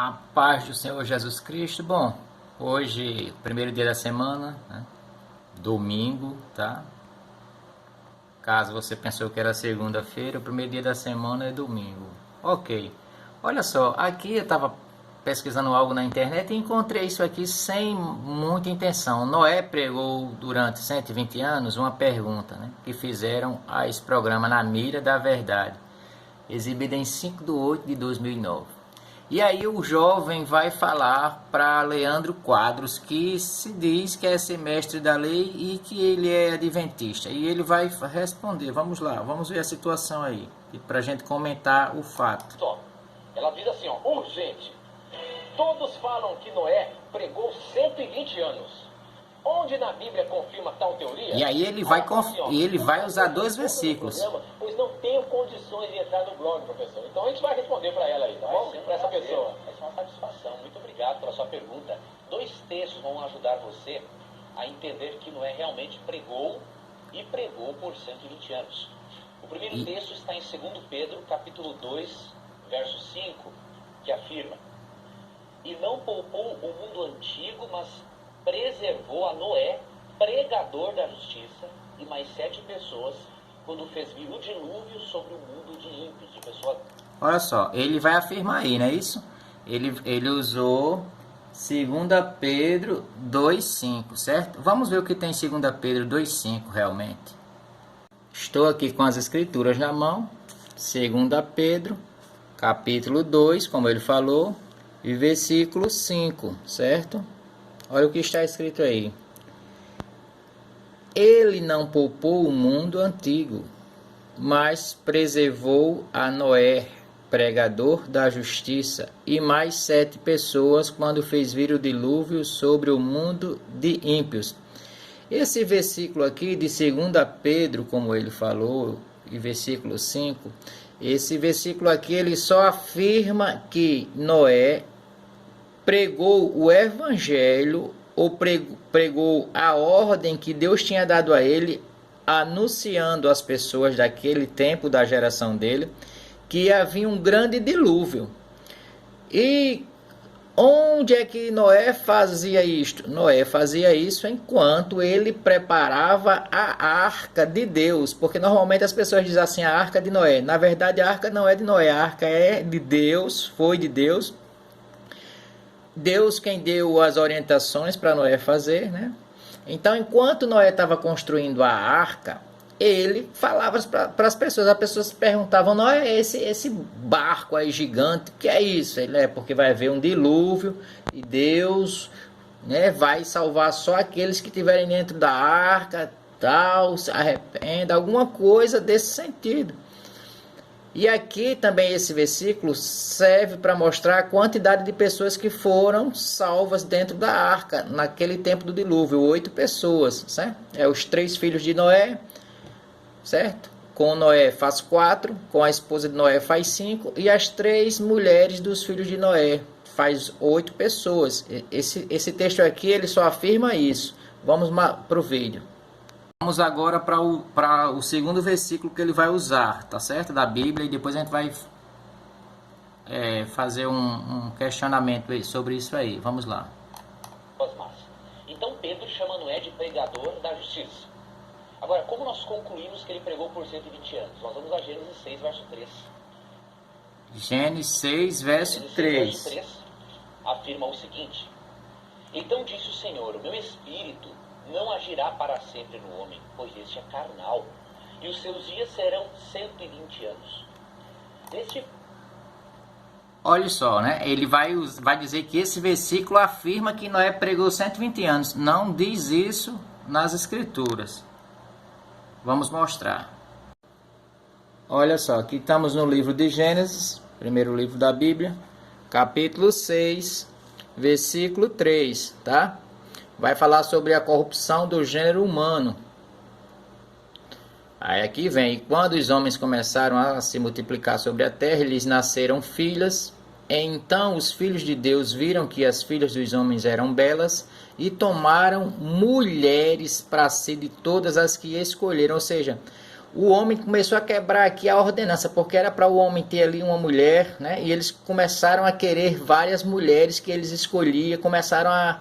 A paz do Senhor Jesus Cristo. Bom, hoje, primeiro dia da semana, né? Domingo, tá? Caso você pensou que era segunda-feira, o primeiro dia da semana é domingo. Ok. Olha só, aqui eu estava pesquisando algo na internet e encontrei isso aqui sem muita intenção. Noé pregou durante 120 anos uma pergunta, né? Que fizeram a esse programa Na Mira da Verdade, exibida em 5/8/2009. E aí o jovem vai falar para Leandro Quadros, que se diz que é semestre da lei e que ele é adventista. E ele vai responder. Vamos lá, vamos ver a situação aí, para a gente comentar o fato. Ela diz assim, ó, urgente. Todos falam que Noé pregou 120 anos. Onde na Bíblia confirma tal teoria? E aí ele vai usar dois versículos. Pois não tenho condições de entrar no blog, professor. Então a gente vai responder para ela aí, tá bom? Para essa pessoa. Vai ser uma satisfação. Muito obrigado pela sua pergunta. 2 textos vão ajudar você a entender que Noé realmente pregou e pregou por 120 anos. O primeiro texto está em 2 Pedro, capítulo 2, verso 5, que afirma: E não poupou o mundo antigo, mas preservou a Noé, pregador da justiça, e mais 7 pessoas, quando fez vir o dilúvio sobre o mundo de ímpios, de pessoas. Olha só, ele vai afirmar aí, não é isso? Ele usou 2 Pedro 2,5, certo? Vamos ver o que tem em 2 Pedro 2,5 realmente. Estou aqui com as escrituras na mão. 2 Pedro, capítulo 2, como ele falou, e versículo 5, certo? Olha o que está escrito aí. Ele não poupou o mundo antigo, mas preservou a Noé, pregador da justiça, e mais 7 pessoas quando fez vir o dilúvio sobre o mundo de ímpios. Esse versículo aqui de 2 Pedro, como ele falou, e versículo 5, esse versículo aqui ele só afirma que Noé pregou o evangelho ou pregou a ordem que Deus tinha dado a ele, anunciando às pessoas daquele tempo, da geração dele, que havia um grande dilúvio. E onde é que Noé fazia isto? Noé fazia isso enquanto ele preparava a arca de Deus, porque normalmente as pessoas dizem assim, a arca de Noé. Na verdade, a arca não é de Noé, a arca é de Deus, foi de Deus. Deus quem deu as orientações para Noé fazer, né? Então, enquanto Noé estava construindo a arca, ele falava para as pessoas perguntavam, Noé, esse barco aí gigante, o que é isso? Ele porque vai haver um dilúvio e Deus, né, vai salvar só aqueles que estiverem dentro da arca, tal, se arrependa, alguma coisa desse sentido. E aqui também esse versículo serve para mostrar a quantidade de pessoas que foram salvas dentro da arca naquele tempo do dilúvio, 8 pessoas, certo? É os 3 filhos de Noé, certo? Com Noé faz 4, com a esposa de Noé faz 5 e as 3 mulheres dos filhos de Noé faz 8 pessoas. Esse texto aqui ele só afirma isso. Vamos para o vídeo. Vamos agora para o segundo versículo que ele vai usar, tá certo? Da Bíblia, e depois a gente vai fazer um questionamento sobre isso aí. Vamos lá. Então Pedro chama Noé de pregador da justiça. Agora, como nós concluímos que ele pregou por 120 anos? Nós vamos a Gênesis 6, verso 3. Gênesis 6, verso 3. Afirma o seguinte: Então disse o Senhor, o meu espírito não agirá para sempre no homem, pois este é carnal, e os seus dias serão 120 anos. Olha só, né? Ele vai dizer que esse versículo afirma que Noé pregou 120 anos. Não diz isso nas escrituras. Vamos mostrar. Olha só, aqui estamos no livro de Gênesis, primeiro livro da Bíblia, capítulo 6, versículo 3, tá? Vai falar sobre a corrupção do gênero humano. Aí aqui vem, quando os homens começaram a se multiplicar sobre a terra, lhes nasceram filhas. Então os filhos de Deus viram que as filhas dos homens eram belas e tomaram mulheres para si de todas as que escolheram. Ou seja, o homem começou a quebrar aqui a ordenança, porque era para o homem ter ali uma mulher, né? E eles começaram a querer várias mulheres que eles escolhiam, começaram a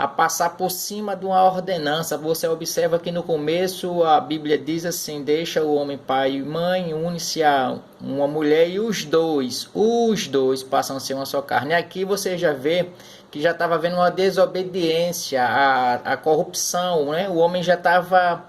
passar por cima de uma ordenança. Você observa que no começo a Bíblia diz assim: deixa o homem pai e mãe, une-se a uma mulher e os dois passam a ser uma só carne. E aqui você já vê que já estava havendo uma desobediência, a corrupção, né? O homem já estava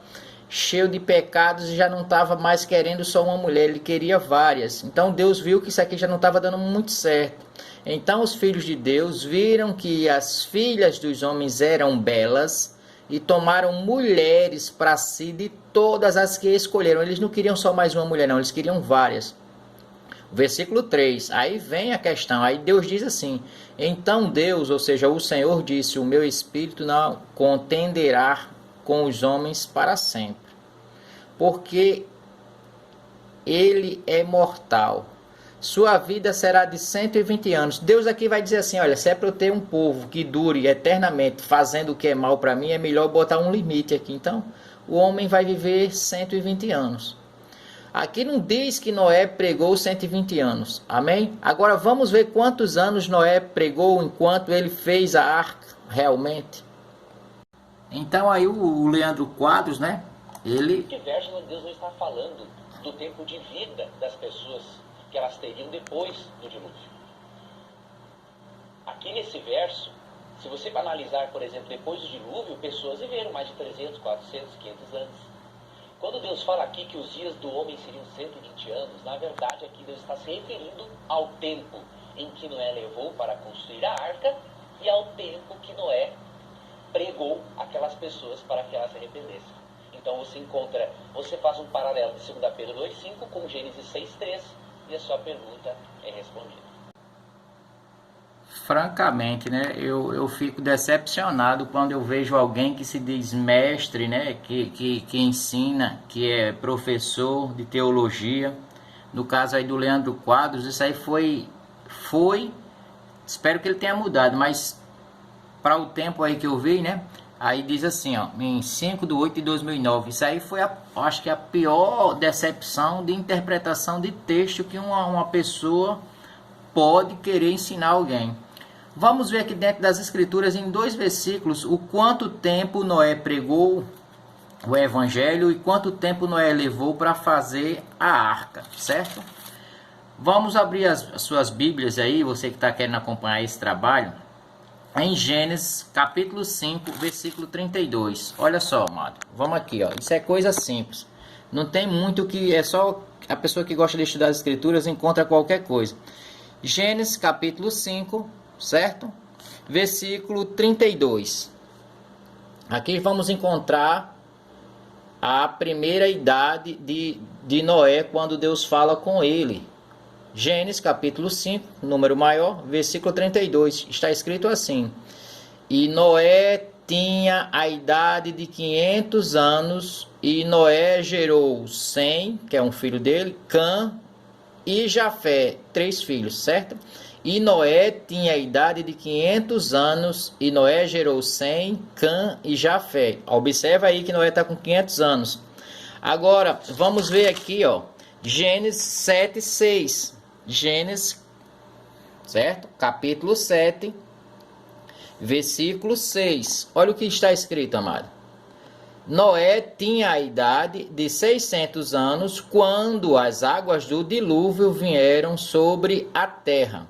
cheio de pecados e já não estava mais querendo só uma mulher, ele queria várias. Então Deus viu que isso aqui já não estava dando muito certo. Então os filhos de Deus viram que as filhas dos homens eram belas e tomaram mulheres para si de todas as que escolheram. Eles não queriam só mais uma mulher, não, eles queriam várias. Versículo 3, aí vem a questão, aí Deus diz assim: então Deus, ou seja, o Senhor disse, o meu espírito não contenderá com os homens para sempre, porque ele é mortal. Sua vida será de 120 anos. Deus aqui vai dizer assim: olha, se é para eu ter um povo que dure eternamente fazendo o que é mal para mim, é melhor botar um limite aqui. Então, o homem vai viver 120 anos. Aqui não diz que Noé pregou 120 anos. Amém? Agora vamos ver quantos anos Noé pregou enquanto ele fez a arca realmente. Então aí o Leandro Quadros, né? Ele... Que verso Deus não está falando do tempo de vida das pessoas que elas teriam depois do dilúvio. Aqui nesse verso, se você analisar, por exemplo, depois do dilúvio, pessoas viveram mais de 300, 400, 500 anos. Quando Deus fala aqui que os dias do homem seriam 120 anos, na verdade aqui Deus está se referindo ao tempo em que Noé levou para construir a arca e ao tempo que Noé pregou aquelas pessoas para que elas se arrependessem. Então você faz um paralelo de 2 Pedro 2,5 com Gênesis 6,3 e a sua pergunta é respondida. Francamente, né, eu fico decepcionado quando eu vejo alguém que se diz mestre, né, que ensina, que é professor de teologia. No caso aí do Leandro Quadros, isso aí foi, espero que ele tenha mudado, mas para o tempo aí que eu vi, né, aí diz assim, ó, em 5/8/2009, isso aí foi, acho que a pior decepção de interpretação de texto que uma pessoa pode querer ensinar alguém. Vamos ver aqui dentro das escrituras, em 2 versículos, o quanto tempo Noé pregou o evangelho e quanto tempo Noé levou para fazer a arca, certo? Vamos abrir as suas bíblias aí, você que está querendo acompanhar esse trabalho, em Gênesis capítulo 5, versículo 32. Olha só, amado, vamos aqui, ó. Isso é coisa simples, não tem muito que, é só a pessoa que gosta de estudar as escrituras encontra qualquer coisa. Gênesis capítulo 5, certo? Versículo 32. Aqui vamos encontrar a primeira idade de Noé quando Deus fala com ele. Gênesis capítulo 5, número maior, versículo 32. Está escrito assim: e Noé tinha a idade de 500 anos, e Noé gerou Sem, que é um filho dele, Cã e Jafé, 3 filhos, certo? E Noé tinha a idade de 500 anos, e Noé gerou Sem, Cã e Jafé. Observa aí que Noé está com 500 anos. Agora, vamos ver aqui, ó, Gênesis 7:6. Gênesis, certo? Capítulo 7, versículo 6. Olha o que está escrito, amado. Noé tinha a idade de 600 anos quando as águas do dilúvio vieram sobre a terra.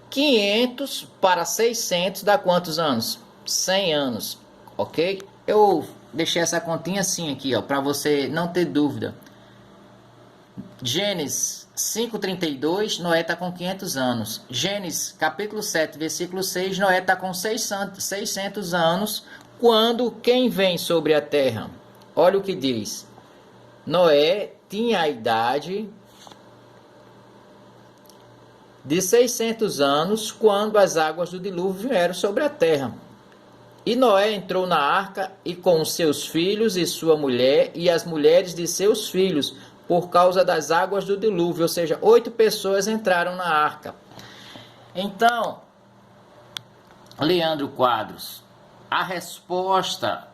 500 para 600 dá quantos anos? 100 anos, ok? Eu deixei essa continha assim aqui, ó, para você não ter dúvida. Gênesis 5:32, Noé está com 500 anos. Gênesis capítulo 7, versículo 6, Noé está com 600 anos quando quem vem sobre a terra? Olha o que diz. Noé tinha a idade de 600 anos quando as águas do dilúvio vieram sobre a terra. E Noé entrou na arca e com seus filhos e sua mulher e as mulheres de seus filhos, por causa das águas do dilúvio, ou seja, 8 pessoas entraram na arca. Então, Leandro Quadros, a resposta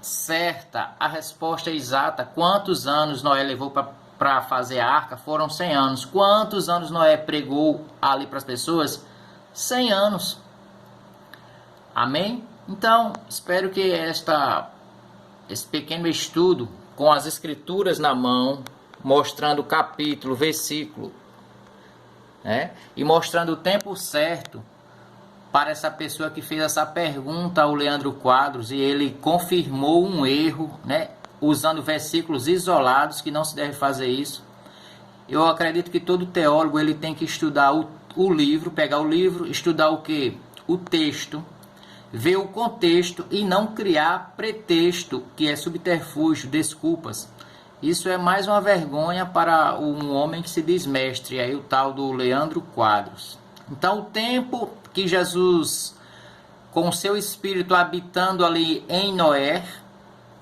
certa, a resposta exata, quantos anos Noé levou para fazer a arca? Foram 100 anos. Quantos anos Noé pregou ali para as pessoas? 100 anos. Amém? Então, espero que esse pequeno estudo, com as escrituras na mão, mostrando o capítulo, versículo, né? E mostrando o tempo certo para essa pessoa que fez essa pergunta ao Leandro Quadros, e ele confirmou um erro, né? Usando versículos isolados, que não se deve fazer isso. Eu acredito que todo teólogo ele tem que estudar o livro, pegar o livro, estudar o quê? O texto, ver o contexto e não criar pretexto, que é subterfúgio, desculpas. Isso é mais uma vergonha para um homem que se diz mestre, aí o tal do Leandro Quadros. Então, o tempo que Jesus, com o seu Espírito habitando ali em Noé,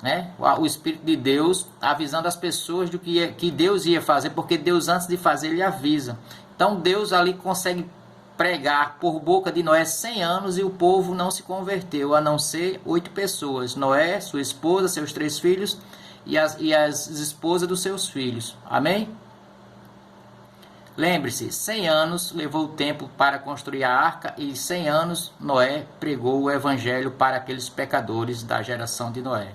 né, o Espírito de Deus, avisando as pessoas do que Deus ia fazer, porque Deus, antes de fazer, ele avisa. Então, Deus ali consegue pregar por boca de Noé 100 anos e o povo não se converteu, a não ser 8 pessoas. Noé, sua esposa, seus 3 filhos e as esposas dos seus filhos. Amém? Lembre-se, 100 anos levou o tempo para construir a arca e 100 anos Noé pregou o evangelho para aqueles pecadores da geração de Noé.